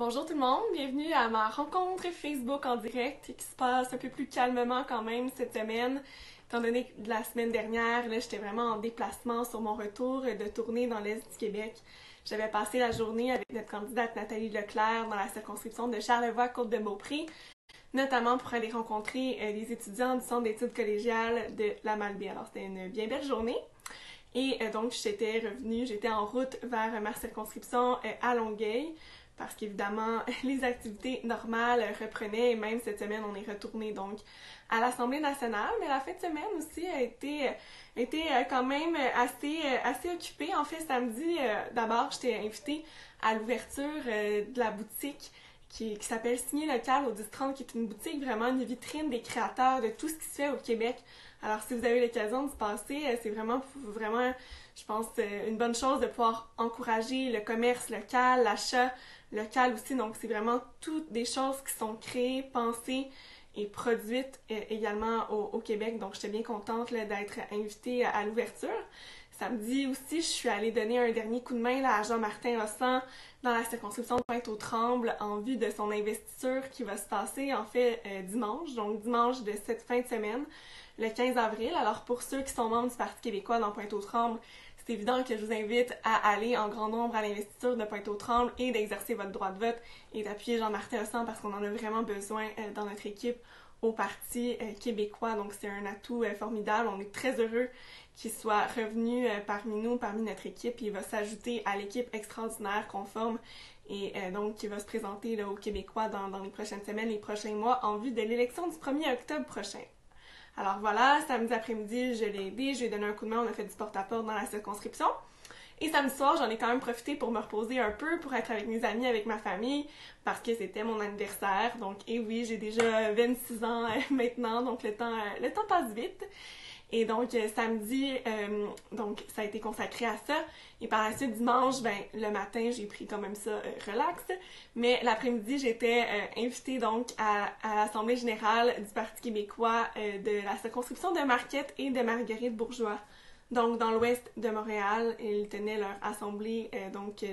Bonjour tout le monde, bienvenue à ma rencontre Facebook en direct qui se passe un peu plus calmement quand même cette semaine. Étant donné que la semaine dernière, là, j'étais vraiment en déplacement sur mon retour de tournée dans l'Est du Québec. J'avais passé la journée avec notre candidate Nathalie Leclerc dans la circonscription de Charlevoix-Côte-de-Beaupré, notamment pour aller rencontrer les étudiants du Centre d'études collégiales de la Malbaie. Alors c'était une bien belle journée. Et donc j'étais en route vers ma circonscription à Longueuil parce qu'évidemment les activités normales reprenaient et même cette semaine on est retourné donc à l'Assemblée nationale, mais la fin de semaine aussi a été quand même assez occupée. En fait, samedi, d'abord j'étais invitée à l'ouverture de la boutique qui s'appelle Signer Local au 10-30, qui est une boutique vraiment une vitrine des créateurs de tout ce qui se fait au Québec. Alors si vous avez l'occasion de se passer, c'est vraiment, je pense, une bonne chose de pouvoir encourager le commerce local, l'achat local aussi. Donc c'est vraiment toutes des choses qui sont créées, pensées et produites également au Québec. Donc j'étais bien contente là, d'être invitée à l'ouverture. Samedi aussi, je suis allée donner un dernier coup de main là, à Jean-Martin Hossan dans la circonscription de Pointe-aux-Trembles en vue de son investiture qui va se passer en fait dimanche, donc dimanche de cette fin de semaine, le 15 avril. Alors pour ceux qui sont membres du Parti québécois dans Pointe-aux-Trembles, c'est évident que je vous invite à aller en grand nombre à l'investiture de Pointe-aux-Trembles et d'exercer votre droit de vote et d'appuyer Jean-Martin Hossan parce qu'on en a vraiment besoin dans notre équipe au Parti québécois. Donc c'est un atout formidable. On est très heureux qu'il soit revenu parmi nous, parmi notre équipe. Il va s'ajouter à l'équipe extraordinaire qu'on forme et donc qui va se présenter là, aux Québécois dans les prochaines semaines, les prochains mois en vue de l'élection du 1er octobre prochain. Alors voilà, samedi après-midi, je l'ai aidé, je lui ai donné un coup de main, on a fait du porte-à-porte dans la circonscription. Et samedi soir, j'en ai quand même profité pour me reposer un peu, pour être avec mes amis, avec ma famille, parce que c'était mon anniversaire. Donc, et oui, j'ai déjà 26 ans maintenant, donc le temps passe vite. Et donc, samedi, donc ça a été consacré à ça. Et par la suite, dimanche, ben, le matin, j'ai pris quand même ça relax. Mais l'après-midi, j'étais invitée donc à l'Assemblée générale du Parti québécois de la circonscription de Marquette et de Marguerite-Bourgeois. Donc, dans l'ouest de Montréal, ils tenaient leur assemblée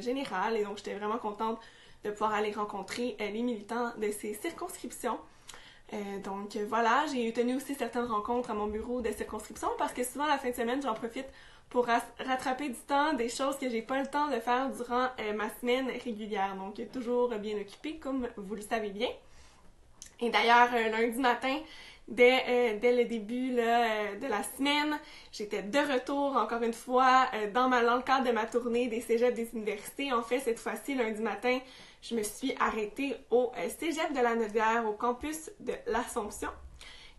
générale. Et donc, j'étais vraiment contente de pouvoir aller rencontrer les militants de ces circonscriptions. Voilà, j'ai tenu aussi certaines rencontres à mon bureau de circonscription parce que souvent la fin de semaine, j'en profite pour rattraper du temps, des choses que j'ai pas le temps de faire durant ma semaine régulière. Donc, toujours bien occupée, comme vous le savez bien. Et d'ailleurs, lundi matin, dès le début là, de la semaine, j'étais de retour encore une fois dans le cadre de ma tournée des cégeps des universités. En fait, cette fois-ci, lundi matin, je me suis arrêtée au cégep de la Nodière, au campus de l'Assomption.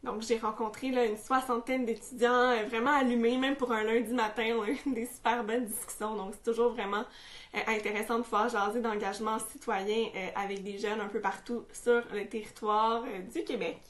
Donc, j'ai rencontré là, une soixantaine d'étudiants vraiment allumés, même pour un lundi matin, on a eu des super bonnes discussions. Donc, c'est toujours vraiment intéressant de pouvoir jaser d'engagement citoyen avec des jeunes un peu partout sur le territoire du Québec.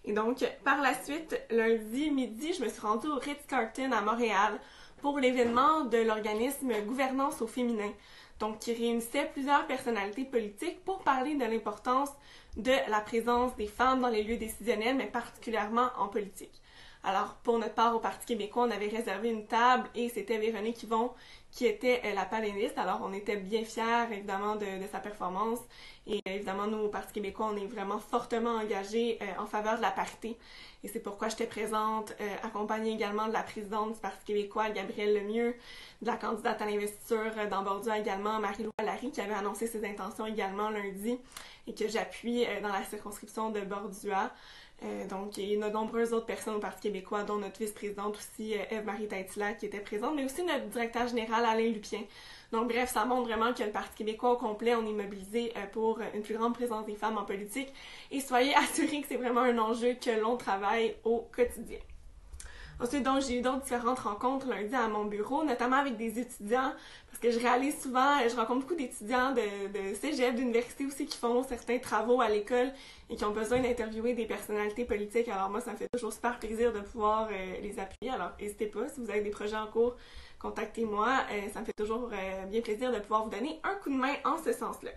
Et donc, par la suite, lundi midi, je me suis rendue au Ritz-Carlton à Montréal pour l'événement de l'organisme Gouvernance au féminin. Donc, qui réunissait plusieurs personnalités politiques pour parler de l'importance de la présence des femmes dans les lieux décisionnels, mais particulièrement en politique. Alors, pour notre part, au Parti québécois, on avait réservé une table et c'était Véronique Yvon qui était la panéliste. Alors, on était bien fiers, évidemment, de sa performance. Et évidemment, nous, au Parti québécois, on est vraiment fortement engagés en faveur de la parité. Et c'est pourquoi j'étais présente, accompagnée également de la présidente du Parti québécois, Gabrielle Lemieux, de la candidate à l'investiture dans Bordua également, Marie-Lou Allary, qui avait annoncé ses intentions également lundi et que j'appuie dans la circonscription de Bordua. Donc, il y a de nombreuses autres personnes au Parti québécois, dont notre vice-présidente aussi, Eve-Marie Taitila, qui était présente, mais aussi notre directeur général, Alain Lupien. Donc, bref, ça montre vraiment que le Parti québécois au complet, on est mobilisé pour une plus grande présence des femmes en politique. Et soyez assurés que c'est vraiment un enjeu que l'on travaille au quotidien. Ensuite, donc, j'ai eu d'autres différentes rencontres lundi à mon bureau, notamment avec des étudiants, parce que je réalise souvent, je rencontre beaucoup d'étudiants de cégep, d'université aussi, qui font certains travaux à l'école et qui ont besoin d'interviewer des personnalités politiques. Alors moi, ça me fait toujours super plaisir de pouvoir les appuyer. Alors, n'hésitez pas, si vous avez des projets en cours, contactez-moi. Ça me fait toujours bien plaisir de pouvoir vous donner un coup de main en ce sens-là.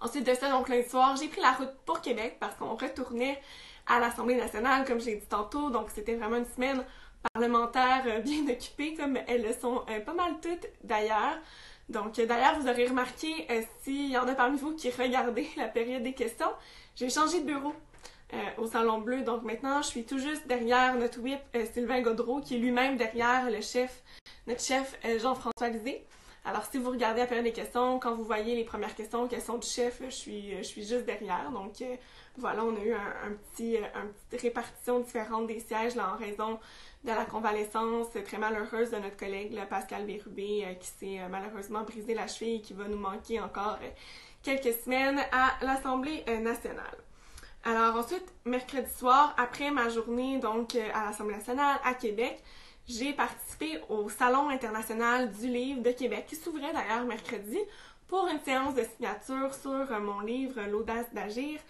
Ensuite de ça, donc lundi soir, j'ai pris la route pour Québec parce qu'on retournait à l'Assemblée nationale, comme j'ai dit tantôt. Donc, c'était vraiment une semaine parlementaire bien occupée, comme elles le sont pas mal toutes d'ailleurs. Donc, d'ailleurs, vous aurez remarqué, s'il y en a parmi vous qui regardaient la période des questions, j'ai changé de bureau au Salon Bleu. Donc maintenant, je suis tout juste derrière notre whip Sylvain Gaudreau, qui est lui-même derrière notre chef Jean-François Lisée. Alors, si vous regardez la période des questions, quand vous voyez les premières questions du chef, je suis juste derrière. Donc, voilà, on a eu une petite répartition différente des sièges là, en raison de la convalescence très malheureuse de notre collègue là, Pascal Bérubé, qui s'est malheureusement brisé la cheville et qui va nous manquer encore quelques semaines à l'Assemblée nationale. Alors ensuite, mercredi soir, après ma journée donc à l'Assemblée nationale à Québec, j'ai participé au Salon international du livre de Québec, qui s'ouvrait d'ailleurs mercredi, pour une séance de signature sur mon livre L'audace d'agir.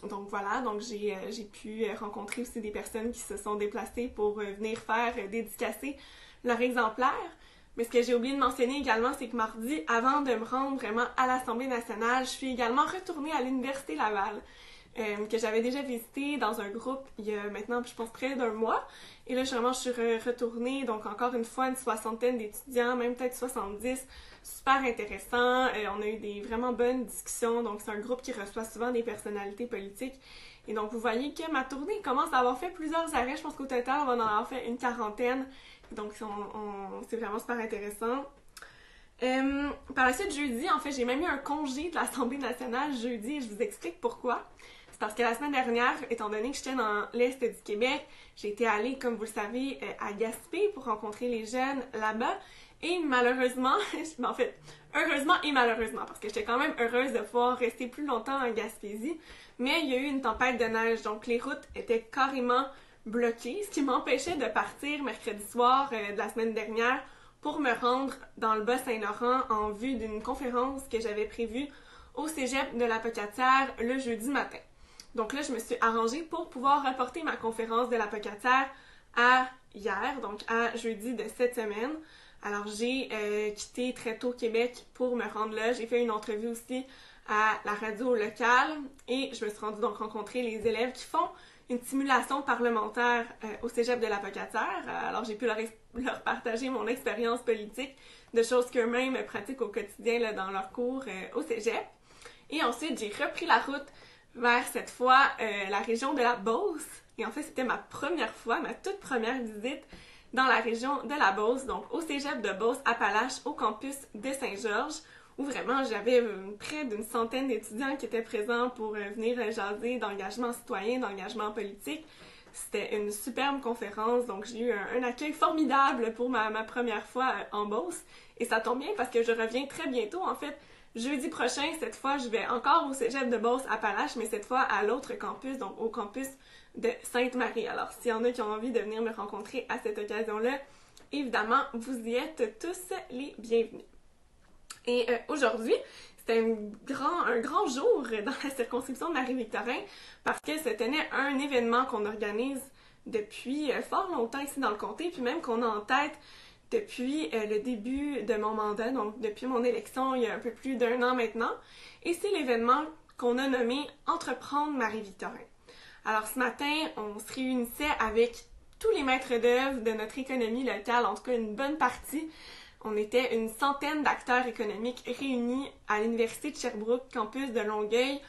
Donc voilà, donc j'ai pu rencontrer aussi des personnes qui se sont déplacées pour venir faire dédicacer leur exemplaire. Mais ce que j'ai oublié de mentionner également, c'est que mardi, avant de me rendre vraiment à l'Assemblée nationale, je suis également retournée à l'Université Laval, que j'avais déjà visité dans un groupe il y a maintenant, je pense, près d'un mois. Et là, je suis retournée, donc encore une fois, une soixantaine d'étudiants, même peut-être 70, super intéressant. On a eu des vraiment bonnes discussions, donc c'est un groupe qui reçoit souvent des personnalités politiques. Et donc, vous voyez que ma tournée commence à avoir fait plusieurs arrêts. Je pense qu'au total, on va en avoir fait une quarantaine. Donc, c'est vraiment super intéressant. Par la suite, jeudi, en fait, j'ai même eu un congé de l'Assemblée nationale jeudi et je vous explique pourquoi. C'est parce que la semaine dernière, étant donné que j'étais dans l'Est du Québec, j'ai été allée, comme vous le savez, à Gaspé pour rencontrer les jeunes là-bas. Et malheureusement, en fait, heureusement et malheureusement, parce que j'étais quand même heureuse de pouvoir rester plus longtemps en Gaspésie, mais il y a eu une tempête de neige, donc les routes étaient carrément bloquées, ce qui m'empêchait de partir mercredi soir de la semaine dernière pour me rendre dans le Bas-Saint-Laurent en vue d'une conférence que j'avais prévue au Cégep de la Pocatière le jeudi matin. Donc là, je me suis arrangée pour pouvoir reporter ma conférence de la Pocatière à hier, donc à jeudi de cette semaine. Alors j'ai quitté très tôt Québec pour me rendre là. J'ai fait une entrevue aussi à la radio locale et je me suis rendue donc rencontrer les élèves qui font une simulation parlementaire au Cégep de la Pocatière. Alors j'ai pu leur partager mon expérience politique, de choses qu'eux-mêmes pratiquent au quotidien là, dans leurs cours au Cégep. Et ensuite, j'ai repris la route vers cette fois la région de la Beauce. Et en fait, c'était ma première fois, ma toute première visite dans la région de la Beauce, donc au Cégep de Beauce-Appalaches, au campus de Saint-Georges, où vraiment j'avais près d'une centaine d'étudiants qui étaient présents pour venir jaser d'engagement citoyen, d'engagement politique. C'était une superbe conférence, donc j'ai eu un accueil formidable pour ma première fois en Beauce. Et ça tombe bien parce que je reviens très bientôt, en fait, jeudi prochain, cette fois, je vais encore au Cégep de Beauce-Appalaches, mais cette fois à l'autre campus, donc au campus de Sainte-Marie. Alors, s'il y en a qui ont envie de venir me rencontrer à cette occasion-là, évidemment, vous y êtes tous les bienvenus. Et aujourd'hui, c'était un grand jour dans la circonscription de Marie-Victorin parce que se tenait un événement qu'on organise depuis fort longtemps ici dans le comté, puis même qu'on a en tête depuis le début de mon mandat, donc depuis mon élection il y a un peu plus d'1 an maintenant. Et c'est l'événement qu'on a nommé Entreprendre Marie-Victorin. Alors ce matin, on se réunissait avec tous les maîtres d'œuvre de notre économie locale, en tout cas une bonne partie. On était une centaine d'acteurs économiques réunis à l'Université de Sherbrooke, campus de Longueuil,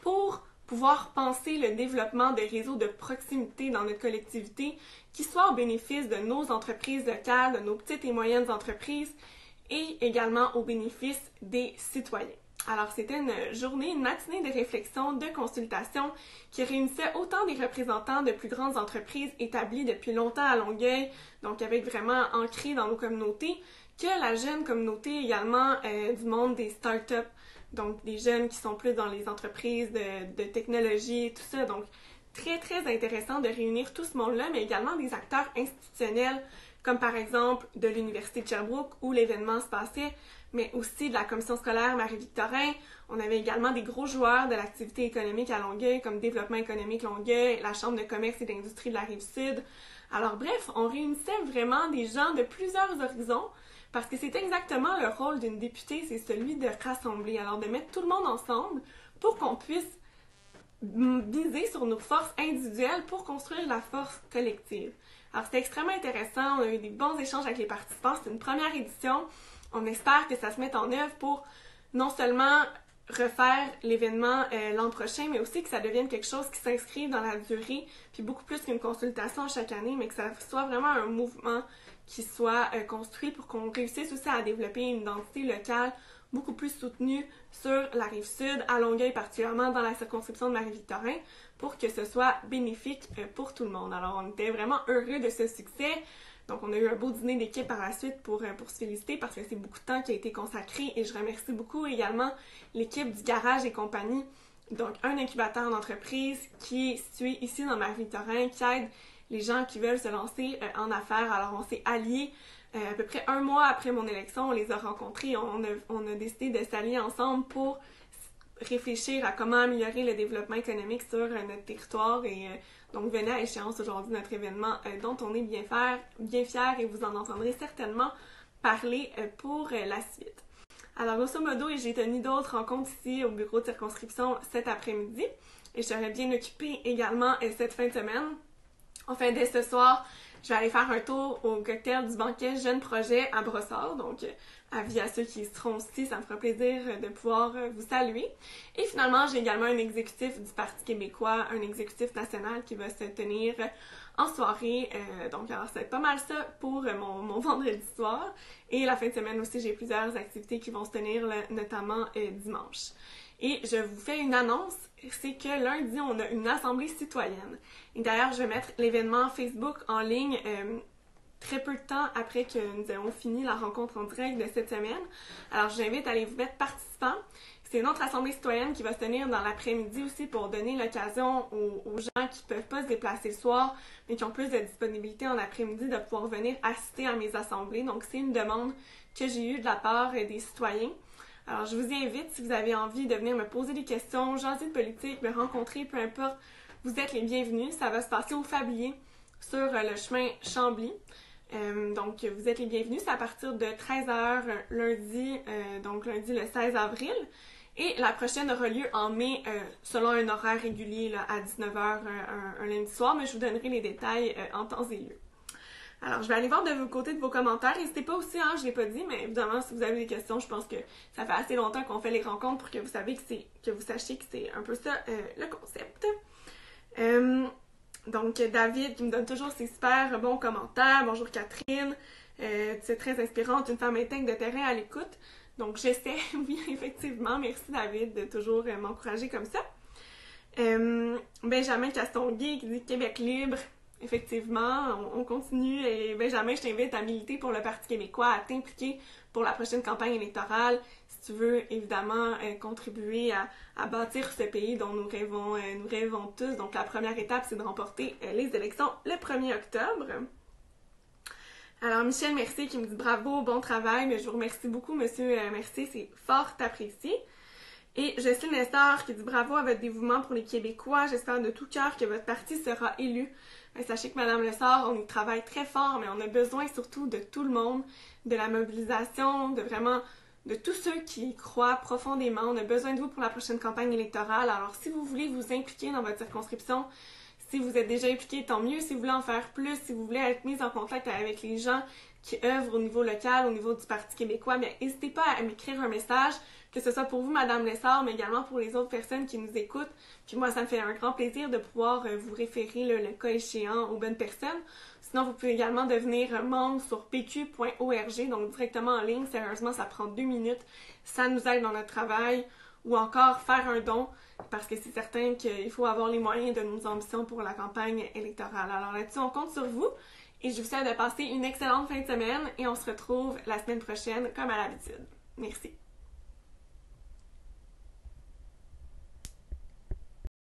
pour pouvoir penser le développement de réseaux de proximité dans notre collectivité qui soient au bénéfice de nos entreprises locales, de nos petites et moyennes entreprises et également au bénéfice des citoyens. Alors, c'était une matinée de réflexion, de consultation qui réunissait autant des représentants de plus grandes entreprises établies depuis longtemps à Longueuil, donc avec vraiment ancré dans nos communautés, que la jeune communauté également du monde des startups, donc des jeunes qui sont plus dans les entreprises de technologie et tout ça. Donc, très, très intéressant de réunir tout ce monde-là, mais également des acteurs institutionnels, comme par exemple de l'Université de Sherbrooke où l'événement se passait, mais aussi de la commission scolaire Marie-Victorin. On avait également des gros joueurs de l'activité économique à Longueuil, comme Développement économique Longueuil, la Chambre de commerce et d'industrie de la Rive-Sud. Alors bref, on réunissait vraiment des gens de plusieurs horizons, parce que c'est exactement le rôle d'une députée, c'est celui de rassembler, alors de mettre tout le monde ensemble pour qu'on puisse miser sur nos forces individuelles pour construire la force collective. Alors c'était extrêmement intéressant, on a eu des bons échanges avec les participants, c'était une première édition. on espère que ça se mette en œuvre pour non seulement refaire l'événement l'an prochain, mais aussi que ça devienne quelque chose qui s'inscrive dans la durée, puis beaucoup plus qu'une consultation chaque année, mais que ça soit vraiment un mouvement qui soit construit pour qu'on réussisse aussi à développer une identité locale beaucoup plus soutenue sur la Rive-Sud, à Longueuil particulièrement, dans la circonscription de Marie-Victorin, pour que ce soit bénéfique pour tout le monde. Alors, on était vraiment heureux de ce succès. Donc, on a eu un beau dîner d'équipe par la suite pour se féliciter parce que c'est beaucoup de temps qui a été consacré et je remercie beaucoup également l'équipe du Garage et compagnie, donc un incubateur d'entreprise qui est situé ici dans Marie-Victorin, qui aide les gens qui veulent se lancer en affaires. Alors, on s'est alliés à peu près un mois après mon élection, on les a rencontrés, on a décidé de s'allier ensemble pour réfléchir à comment améliorer le développement économique sur notre territoire et donc venez à échéance aujourd'hui notre événement dont on est bien fiers et vous en entendrez certainement parler pour la suite. Alors grosso modo, j'ai tenu d'autres rencontres ici au bureau de circonscription cet après-midi et je serai bien occupée également cette fin de semaine. Enfin, dès ce soir, je vais aller faire un tour au cocktail du banquet Jeunes Projets à Brossard. Donc, avis à ceux qui seront aussi, ça me fera plaisir de pouvoir vous saluer. Et finalement, j'ai également un exécutif du Parti québécois, un exécutif national qui va se tenir en soirée. Donc, alors, c'est pas mal ça pour mon vendredi soir. Et la fin de semaine aussi, j'ai plusieurs activités qui vont se tenir, notamment dimanche. Et je vous fais une annonce, c'est que lundi, on a une assemblée citoyenne. Et d'ailleurs, je vais mettre l'événement Facebook en ligne très peu de temps après que nous ayons fini la rencontre en direct de cette semaine. Alors, je vous invite à aller vous mettre participant. C'est une autre assemblée citoyenne qui va se tenir dans l'après-midi aussi pour donner l'occasion aux gens qui ne peuvent pas se déplacer le soir, mais qui ont plus de disponibilité en après-midi de pouvoir venir assister à mes assemblées. Donc, c'est une demande que j'ai eue de la part des citoyens. Alors, je vous y invite, si vous avez envie de venir me poser des questions, jaser de politique, me rencontrer, peu importe, vous êtes les bienvenus. Ça va se passer au Fablier, sur le chemin Chambly. Donc, vous êtes les bienvenus. C'est à partir de 13h lundi, donc lundi le 16 avril. Et la prochaine aura lieu en mai, selon un horaire régulier là, à 19h un lundi soir, mais je vous donnerai les détails en temps et lieu. Alors, je vais aller voir de vos côtés de vos commentaires. N'hésitez pas aussi, je ne l'ai pas dit, mais évidemment, si vous avez des questions, je pense que ça fait assez longtemps qu'on fait les rencontres pour que vous sachiez que c'est un peu ça le concept. Donc, David qui me donne toujours ses super bons commentaires. Bonjour Catherine, tu es très inspirante, une femme intègre de terrain à l'écoute. Donc, j'essaie, oui, effectivement. Merci David de toujours m'encourager comme ça. Benjamin Castonguay qui dit Québec libre. Effectivement, on continue et Benjamin, je t'invite à militer pour le Parti québécois, à t'impliquer pour la prochaine campagne électorale, si tu veux évidemment contribuer à bâtir ce pays dont nous rêvons tous. Donc la première étape, c'est de remporter les élections le 1er octobre. Alors Michel Mercier qui me dit bravo, bon travail, mais je vous remercie beaucoup Monsieur Mercier, c'est fort apprécié. Et Jocelyne Nestor qui dit bravo à votre dévouement pour les Québécois, j'espère de tout cœur que votre parti sera élu. Sachez que Madame Lessard, on y travaille très fort, mais on a besoin surtout de tout le monde, de la mobilisation, de tous ceux qui y croient profondément. On a besoin de vous pour la prochaine campagne électorale. Alors, si vous voulez vous impliquer dans votre circonscription, si vous êtes déjà impliqué, tant mieux. Si vous voulez en faire plus, si vous voulez être mis en contact avec les gens qui œuvrent au niveau local, au niveau du Parti québécois, bien, n'hésitez pas à m'écrire un message, que ce soit pour vous, Madame Lessard, mais également pour les autres personnes qui nous écoutent. Puis moi, ça me fait un grand plaisir de pouvoir vous référer le cas échéant aux bonnes personnes. Sinon, vous pouvez également devenir membre sur pq.org, donc directement en ligne. Sérieusement, ça prend 2 minutes. Ça nous aide dans notre travail. Ou encore faire un don, parce que c'est certain qu'il faut avoir les moyens de nos ambitions pour la campagne électorale. Alors là-dessus, on compte sur vous. Et je vous souhaite de passer une excellente fin de semaine et on se retrouve la semaine prochaine comme à l'habitude. Merci.